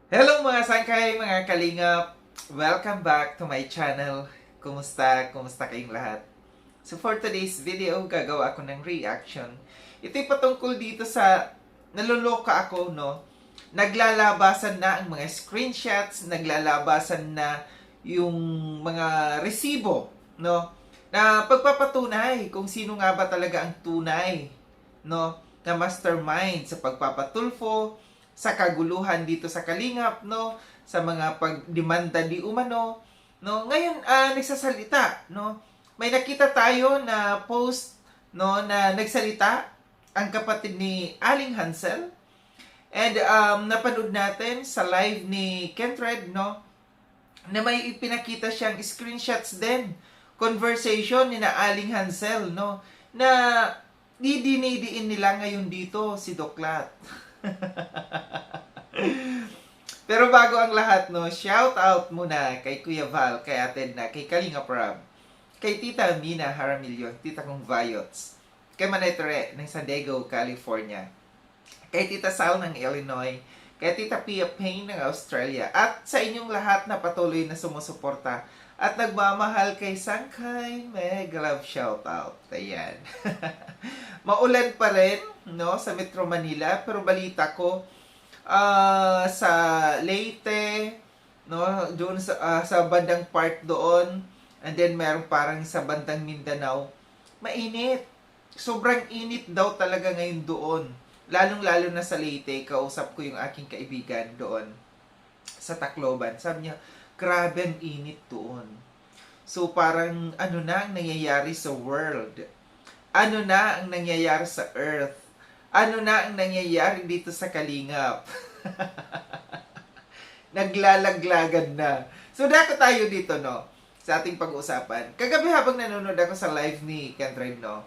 Hello mga sangkay, mga kalingap! Welcome back to my channel. Kumusta? Kumusta kayong lahat? So for today's video, gagawa ako ng reaction. Ito'y patungkol dito sa naloloka ako, no? Naglalabasan na ang mga screenshots, naglalabasan na yung mga resibo, no? Na pagpapatunay kung sino nga ba talaga ang tunay, no? Na mastermind sa pagpapatulfo, sa kaguluhan dito sa Kalingap, no? Sa mga pagdemanda di umano, no? Ngayon, nagsasalita, no? May nakita tayo na post, no, na nagsalita ang kapatid ni Aling Hansel. And napanood natin sa live ni Kentred, no, na may ipinakita siyang screenshots din, conversation ni na Aling Hansel, no, na didinidiin nila ngayon dito si Doklat. Pero bago ang lahat, no, shout out muna kay Kuya Val, kay Ate na, kay Kalinga Prab, kay Tita Mina Haramilyon, Tita kong Vayots, kay Manetre ng San Diego, California, kay Tita Sal ng Illinois, kay Tita Pia Payne ng Australia, at sa inyong lahat na patuloy na sumusuporta at nagmamahal kay Sangkay, mega love shout out. Ayan. Maulan pa rin, no, sa Metro Manila, pero balita ko sa Leyte, no, doon sa bandang part doon, and then meron parang sa bandang Mindanao, mainit. Sobrang init daw talaga ngayon doon. Lalong-lalo na sa Leyte, kausap ko yung aking kaibigan doon sa Tacloban. Sabi niya, grabe ang init doon. So parang ano na ang nangyayari sa world? Ano na ang nangyayari sa earth? Ano na ang nangyayari dito sa Kalingap? Naglalaglagan na. So, dako tayo dito, no? Sa ating pag-uusapan. Kagabi habang nanonood ako sa live ni Kentred, no?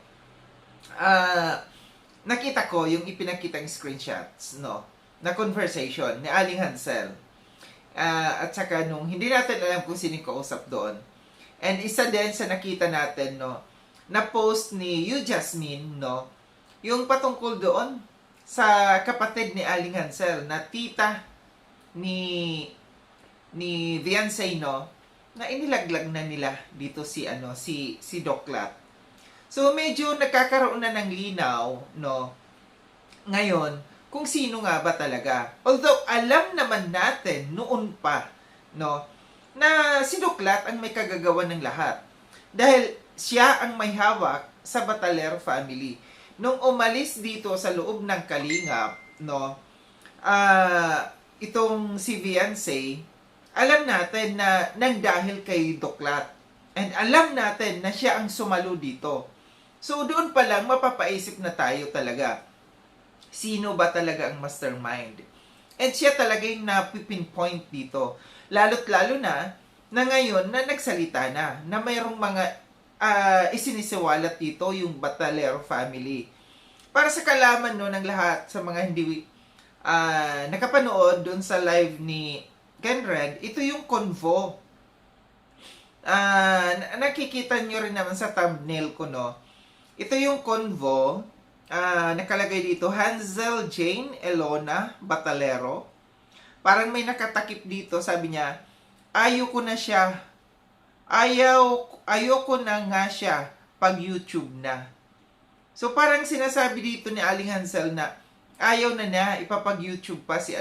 Nakita ko yung ipinakitang screenshots, no? Na conversation ni Aling Hansel. At saka nung hindi natin alam kung sino kausap doon. And isa din sa nakita natin, no? Na post ni Yu Jasmine, no? Yung patungkol doon sa kapatid ni Aling Hansel na tita ni Viancay, no, na inilaglag na nila dito si Doklat. So medyo nagkakaroon na ng linaw, no, ngayon kung sino nga ba talaga. Although alam naman natin noon pa, no, na si Doklat ang may kagagawa ng lahat. Dahil siya ang may hawak sa Bataler family. Nung umalis dito sa loob ng Kalingap, no, itong si Viancay, alam natin na nang dahil kay Doklat. And alam natin na siya ang sumalo dito. So doon pa lang mapapaisip na tayo talaga. Sino ba talaga ang mastermind? And siya talaga yung napipinpoint dito. Lalo't lalo na ngayon na nagsalita na mayroong mga isinisiwalat dito yung Batalero family. Para sa kalaman, no, ng lahat sa mga hindi nakapanood dun sa live ni Kenred, ito yung convo. Nakikita nyo rin naman sa thumbnail ko, no. Ito yung convo. Nakalagay dito, Hansel Jane Elona Batalero. Parang may nakatakip dito, sabi niya, ayoko na siya. Ayoko na nga siya pag YouTube na. So parang sinasabi dito ni Aling Hansel na ayaw na ipapag-YouTube pa si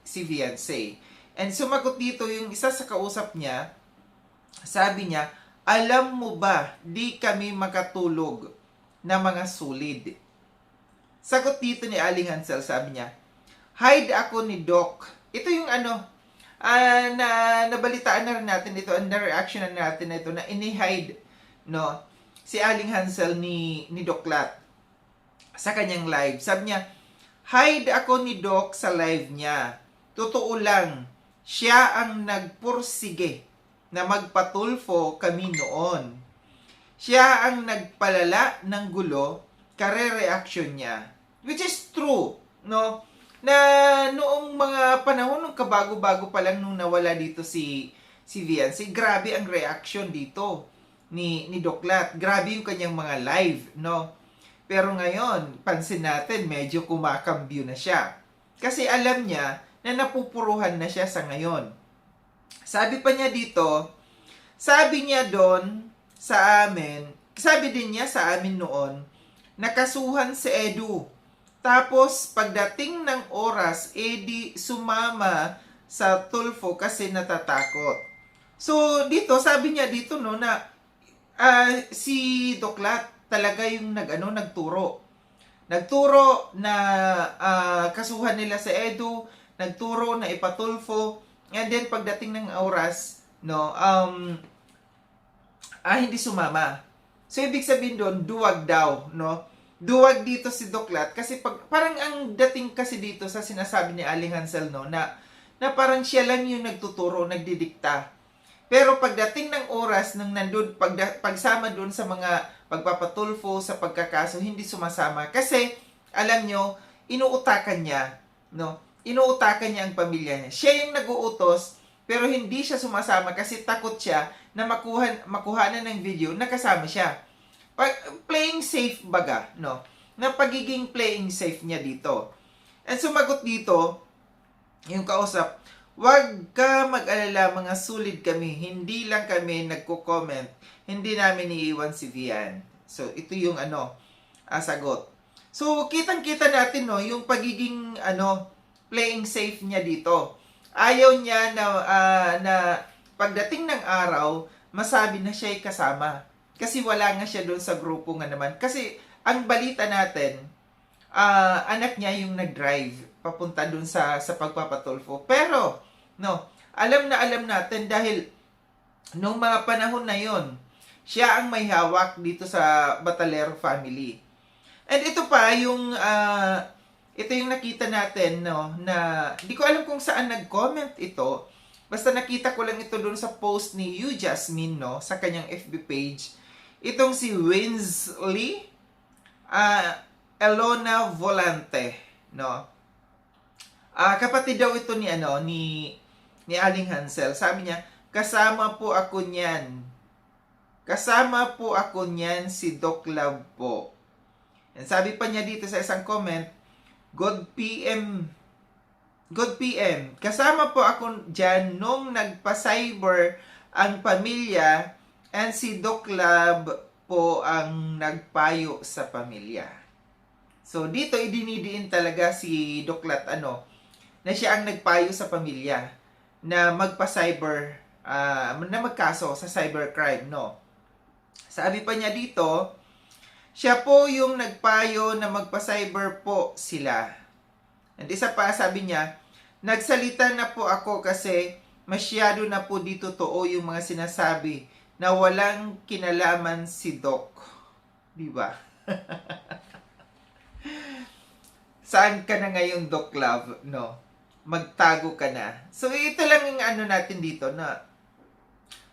Viancay. And sumagot dito yung isa sa kausap niya, sabi niya, alam mo ba, di kami makatulog na mga sulid. Sagot dito ni Aling Hansel, sabi niya, hide ako ni Doc. Ito yung na nabalitaan na rin natin ito, na reaction na natin na ito, na ini-hide, no, si Aling Hansel ni Doklat sa kanyang live. Sabi niya, hide ako ni Doc sa live niya. Totoo lang, siya ang nagpursige na magpatulfo kami noon. Siya ang nagpalala ng gulo, kare-reaction niya. Which is true, no? Na noong mga panahon, nung kabago-bago pa lang nung nawala dito si Viancay, grabe ang reaction dito ni Doklat. Grabe yung kanyang mga live, no? Pero ngayon, pansin natin, medyo kumakambyo na siya. Kasi alam niya na napupuruhan na siya sa ngayon. Sabi pa niya dito, sabi niya doon sa amin, sabi din niya sa amin noon, nakasuhan si Edu. Tapos, pagdating ng oras, di sumama sa Tulfo kasi natatakot. So, dito, sabi niya dito, no, na si Doklat talaga yung nagturo. Nagturo na kasuhan nila sa Edu, nagturo na ipatulfo, and then pagdating ng oras, no, hindi sumama. So, ibig sabihin doon, duwag daw, no? Duwag dito si Doklat kasi parang ang dating kasi dito sa sinasabi ni Aling Hansel, no, na parang siya lang yung nagtuturo, nagdidikta. Pero pagdating ng oras nang nandun, pagsama doon sa mga pagpapatulfo, sa pagkakaso, hindi sumasama. Kasi, alam nyo, inuutakan niya, no? Inuutakan niya ang pamilya niya. Siya yung nag-uutos, pero hindi siya sumasama kasi takot siya na makuhanan ng video na kasama siya. Playing safe baga, no? Na pagiging playing safe niya dito. And sumagot dito, yung kausap, wag ka mag-alala, mga solid kami. Hindi lang kami nagko-comment. Hindi namin iiwan si Vian. So, ito yung sagot. So, kitang-kita natin, no, yung pagiging, playing safe niya dito. Ayaw niya na pagdating ng araw, masabi na siya'y kasama. Kasi wala nga siya doon sa grupo nga naman. Kasi, ang balita natin, anak niya yung nag-drive papunta doon sa pagpapatulfo. Pero, no, alam natin dahil nung mga panahon na yon, siya ang may hawak dito sa Batalero family. And ito pa yung ito yung nakita natin, no, na di ko alam kung saan nag-comment ito. Basta nakita ko lang ito doon sa post ni Yu Jasmine, no, sa kanyang FB page. Itong si Winsley Elona Volante, no. Kapatid daw ito ni ni Aling Hansel. Sabi niya, kasama po ako niyan. Kasama po ako niyan si Doc Love po. And sabi pa niya dito sa isang comment, Good PM. Kasama po ako dyan nung nagpa-cyber ang pamilya and si Doc Love po ang nagpayo sa pamilya. So, dito idinidiin talaga si Doc Lat, na siya ang nagpayo sa pamilya na magpa-cyber, na magkaso sa cybercrime, no? Sabi pa niya dito, siya po yung nagpayo na magpa-cyber po sila. And isa pa, sabi niya, nagsalita na po ako kasi masyado na po dito totoo yung mga sinasabi na walang kinalaman si Doc. Di ba? Saan ka na ngayon, Doc Love, no? Magtago ka na. So, ito lang yung natin dito na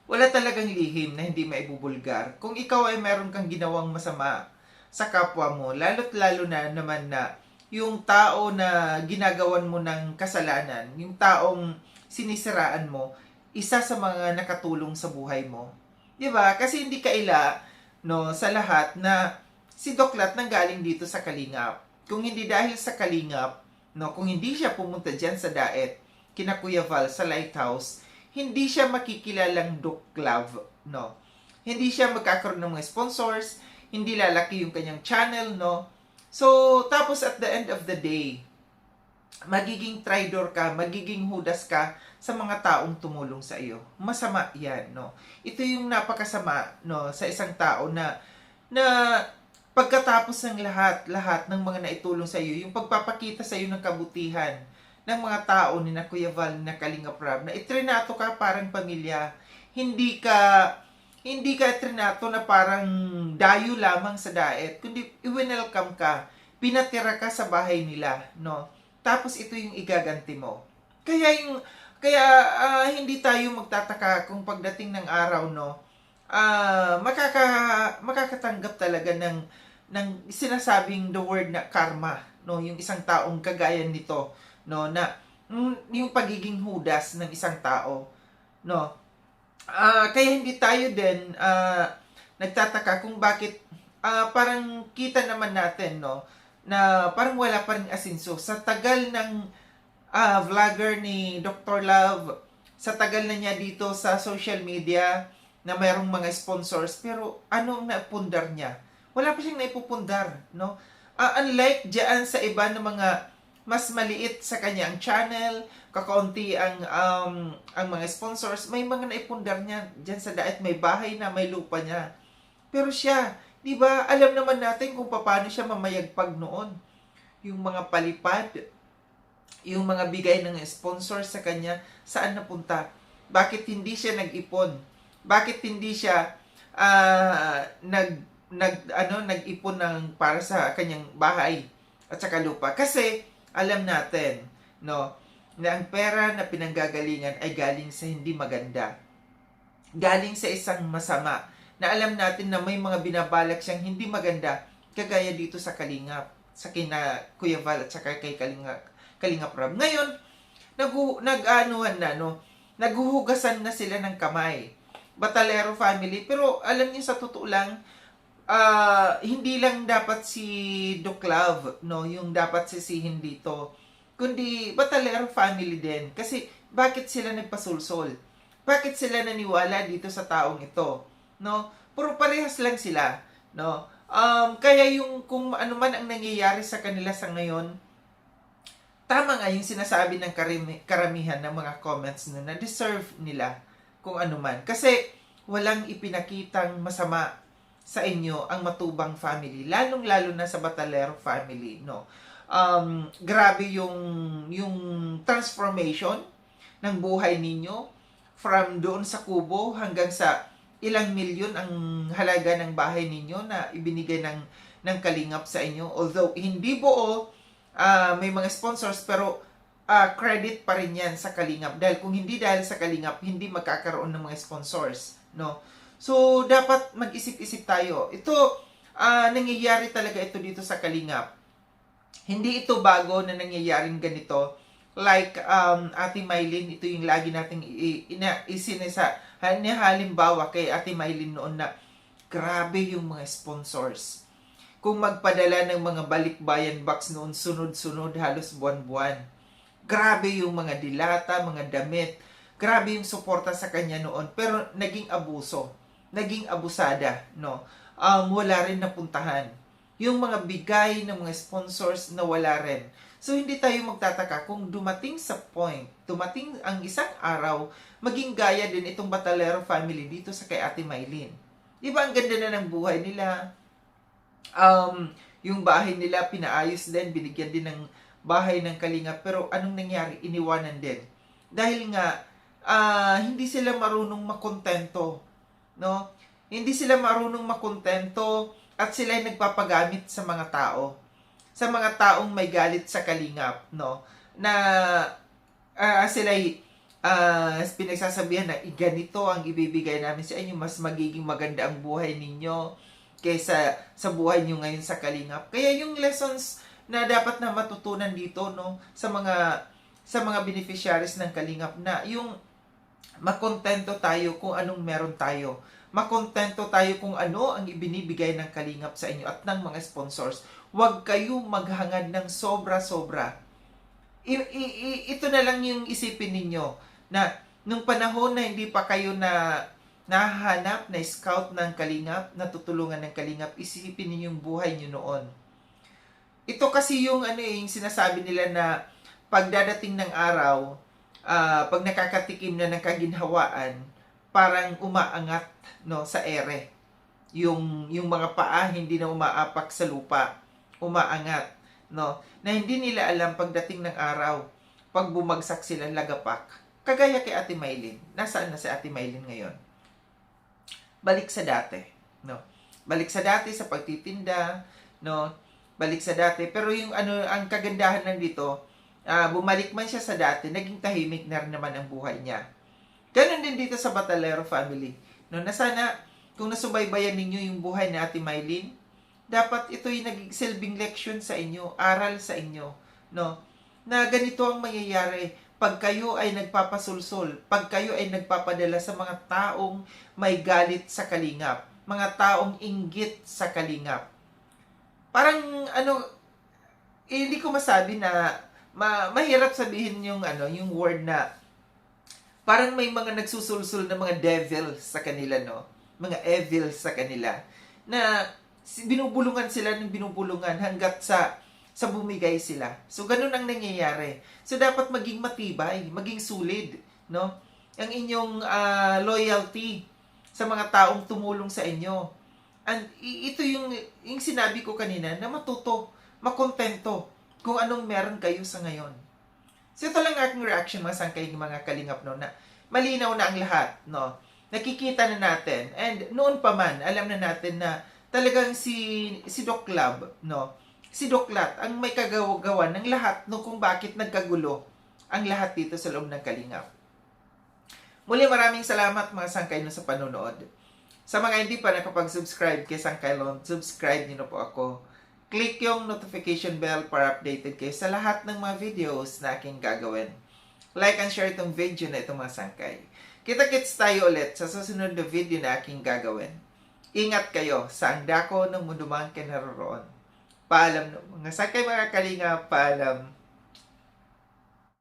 wala talagang lihim na hindi maibubulgar. Kung ikaw ay meron kang ginawang masama sa kapwa mo, lalo't lalo na naman na yung tao na ginagawan mo ng kasalanan, yung taong sinisiraan mo, isa sa mga nakatulong sa buhay mo. Diba? Kasi hindi kaila, no, sa lahat na si Doc Lat nanggaling dito sa Kalingap. Kung hindi dahil sa Kalingap, no, kung hindi siya pumunta dyan sa Daet, kina Kuya Val sa Lighthouse, hindi siya makikilalang Doc Love, no. Hindi siya magkakaroon ng mga sponsors, hindi lalaki yung kanyang channel, no. So, tapos at the end of the day, magiging traitor ka, magiging hudas ka sa mga taong tumulong sa iyo. Masama yan, no. Ito yung napakasama, no, sa isang tao na pagkatapos ng lahat ng mga naitulong sa iyo, yung pagpapakita sa iyo ng kabutihan ng mga tao ni na Kuya Val, na Kalinga Prab, na itrinato ka parang pamilya, hindi ka itrinato na parang dayo lamang sa Daet, kundi i-welcome ka, pinatira ka sa bahay nila, no? Tapos ito yung igaganti mo. Kaya hindi tayo magtataka kung pagdating ng araw, no, makakatanggap talaga ng sinasabing the word na karma, no, yung isang taong kagaya nito, no, na yung pagiging hudas ng isang tao, no. Kaya hindi tayo din nagtataka kung bakit parang kita naman natin, no, na parang wala pa rin asinso sa tagal ng vlogger ni Dr. Love, sa tagal na niya dito sa social media na mayroong mga sponsors, pero anong naipundar niya? Wala pa siyang naipupundar, no? Unlike diyan sa iba ng mga mas maliit sa kanyang channel, kakaunti ang mga sponsors, may mga naipundar niya diyan sa daet, may bahay na, may lupa niya. Pero siya, 'di ba, alam naman natin kung paano siya mamayagpag noon. Yung mga palipad, yung mga bigay ng sponsor sa kanya, saan napunta? Bakit hindi siya nag-ipon? Bakit hindi siya nag-ipon ng para sa kanyang bahay at saka lupa? Kasi alam natin, no, na ang pera na pinanggagalingan ay galing sa hindi maganda. Galing sa isang masama na alam natin na may mga binabalak siyang hindi maganda, kagaya dito sa Kalingap, sa kina Kuya Val at saka kay Kalingap Rob. Ngayon, naghuhugasan na sila ng kamay. Batalero family. Pero alam niyo, sa totoo lang, hindi lang dapat si Doc Love, no, yung dapat sisihin dito, kundi Batalero family din. Kasi bakit sila nagpasulsol? Bakit sila naniwala dito sa taong ito? No? Puro parehas lang sila, no? Kaya yung kung ano man ang nangyayari sa kanila sa ngayon, tama nga yung sinasabi ng karamihan ng mga comments na deserve nila kung ano man. Kasi walang ipinakitang masama sa inyo ang Matubang family, lalong-lalo na sa Batalero family, no. Grabe yung transformation ng buhay ninyo from doon sa kubo hanggang sa ilang milyon ang halaga ng bahay ninyo na ibinigay ng Kalingap sa inyo. Although hindi buo, may mga sponsors, pero credit pa rin yan sa Kalingap. Dahil kung hindi dahil sa Kalingap, hindi magkakaroon ng mga sponsors, no? So, dapat mag-isip-isip tayo. Ito, nangyayari talaga ito dito sa Kalingap. Hindi ito bago na nangyayaring ganito. Like, Ate Mylene, ito yung lagi nating halimbawa kay Ate Mylene noon na grabe yung mga sponsors. Kung magpadala ng mga balikbayan box noon, sunod-sunod, halos buwan-buwan. Grabe yung mga dilata, mga damit. Grabe yung suporta sa kanya noon. Pero naging abuso. Naging abusada, no? Wala rin napuntahan. Yung mga bigay ng mga sponsors na wala rin. So, hindi tayo magtataka kung dumating sa point, dumating ang isang araw, maging gaya din itong Batalero family dito sa kay Ate Mylene. Di ba ang ganda na ng buhay nila? Yung bahay nila pinaayos din, binigyan din ng bahay ng Kalingap, pero anong nangyari? Iniwanan din. Dahil nga, hindi sila marunong makontento, no? Hindi sila marunong makontento at sila ay nagpapagamit sa mga tao. Sa mga taong may galit sa Kalingap, no? Na sila ay pinagsasabihan na ganito ang ibibigay namin sa inyo, mas magiging maganda ang buhay ninyo kaysa sa buhay nyo ngayon sa Kalingap. Kaya yung lessons na dapat na matutunan dito, no, sa mga beneficiaries ng Kalingap, na yung makontento tayo kung anong meron tayo. Makontento tayo kung ano ang ibinibigay ng Kalingap sa inyo at ng mga sponsors. Huwag kayo maghangad ng sobra-sobra. Ito na lang yung isipin ninyo, na nung panahon na hindi pa kayo nahahanap, na scout ng Kalingap, natutulungan ng Kalingap, isipin ninyo yung buhay nyo noon. Ito kasi yung yung sinasabi nila na pagdadating ng araw, pag nakakatikim na ng kaginhawaan, parang umaangat, no, sa ere. Yung mga paa hindi na umaapak sa lupa, umaangat, no, na hindi nila alam pagdating ng araw, pag bumagsak sila, lagapak. Kagaya kay Ate Mylene. Nasaan na si Ate Mylene ngayon? Balik sa dati, no. Balik sa dati sa pagtitinda, no. Balik sa dati. Pero yung ang kagandahan lang dito, bumalik man siya sa dati, naging tahimik na rin naman ang buhay niya. Ganon din dito sa Batalero family, no, na sana kung nasubaybayan ninyo yung buhay ni Ate Mylene, dapat ito'y naging silbing leksyon sa inyo, aral sa inyo, no, na ganito ang mangyayari pag kayo ay nagpapasulsol, pag kayo ay nagpapadala sa mga taong may galit sa Kalingap, mga taong inggit sa Kalingap. Parang hindi ko masabi na mahirap sabihin yung yung word na parang may mga nagsusulsul na mga devil sa kanila, no? Mga evil sa kanila na binubulungan sila ng binubulungan hanggat sa bumigay sila. So ganun ang nangyayari. So dapat maging matibay, maging solid, no? Ang inyong loyalty sa mga taong tumulong sa inyo. And ito yung sinabi ko kanina na matuto, makontento kung anong meron kayo sa ngayon. So ito lang aking reaction mga sangkay mga kalingap, no, na malinaw na ang lahat, no. Nakikita na natin, and noon pa man alam na natin na talagang si Doc Lab, no, si Doc Lat ang may kagawa ng lahat no kung bakit nagkagulo ang lahat dito sa loob ng Kalingap. Muli maraming salamat mga sangkay no sa panonood. Sa mga hindi pa nakapag-subscribe kay Sangkay Lon, subscribe niyo na po ako. Click yung notification bell para updated kayo sa lahat ng mga videos na aking gagawin. Like and share itong video na itong mga sangkay. Kita-kits tayo ulit sa susunod na video na aking gagawin. Ingat kayo sa ang dako ng mundo man kayo naroroon. Paalam no. Mga sangkay mga Kalingap, paalam.